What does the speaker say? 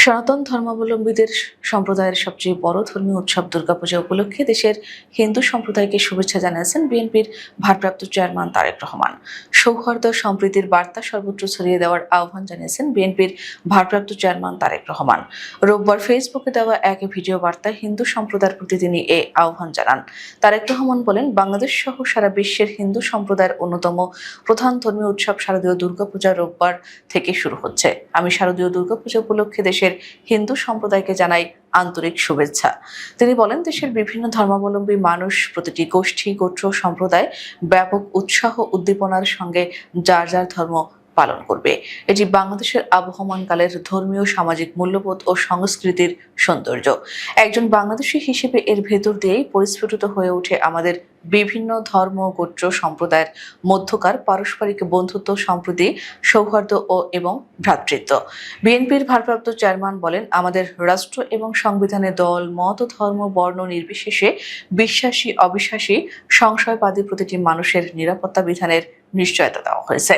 সনাতন ধর্মাবলম্বীদের সম্প্রদায়ের সবচেয়ে বড় ধর্মীয় উৎসব দুর্গাপূজা উপলক্ষে দেশের হিন্দু সম্প্রদায়কে শুভেচ্ছা জানিয়েছেন বিএনপির ভারপ্রাপ্ত চেয়ারম্যান তারেক রহমান। সৌহার্দ্য সম্প্রীতির বার্তা সর্বত্র ছড়িয়ে দেওয়ার আহ্বান জানিয়েছেন বিএনপির ভারপ্রাপ্ত চেয়ারম্যান তারেক রহমান। রোববার ফেসবুকে দেওয়া এক ভিডিও বার্তায় হিন্দু সম্প্রদায়ের প্রতি তিনি এ আহ্বান জানান। তারেক রহমান বলেন, বাংলাদেশ সহ সারা বিশ্বের হিন্দু সম্প্রদায়ের অন্যতম প্রধান ধর্মীয় উৎসব শারদীয় দুর্গাপূজা রোববার থেকে শুরু হচ্ছে। আমি শারদীয় দুর্গাপূজা উপলক্ষে দেশের হিন্দু সম্প্রদায়কে জানাই আন্তরিক শুভেচ্ছা। তিনি বলেন, দেশের বিভিন্ন ধর্মাবলম্বী মানুষ, প্রতিটি গোষ্ঠী, গোত্র, সম্প্রদায় ব্যাপক উৎসাহ উদ্দীপনার সঙ্গে যার যার ধর্ম পালন করবে। এটি বাংলাদেশের আবহমানকালের ধর্মীয়, সামাজিক মূল্যবোধ ও সংস্কৃতির সৌন্দর্য। একজন বাংলাদেশী হিসেবে এর ভেতর দিয়েই পরিস্ফুটিত হয়ে ওঠে আমাদের বিভিন্ন ধর্ম, গোত্র, সম্প্রদায়ের মধ্যকার পারস্পরিক বন্ধুত্ব, সম্প্রীতি, সৌহার্দ্য এবং ভ্রাতৃত্ব। বিএনপির ভারপ্রাপ্ত চেয়ারম্যান বলেন, আমাদের রাষ্ট্র এবং সংবিধানে দল, মত, ধর্ম, বর্ণ নির্বিশেষে বিশ্বাসী, অবিশ্বাসী, সংশয়বাদী প্রতিটি মানুষের নিরাপত্তা বিধানের নিশ্চয়তা দেওয়া হয়েছে।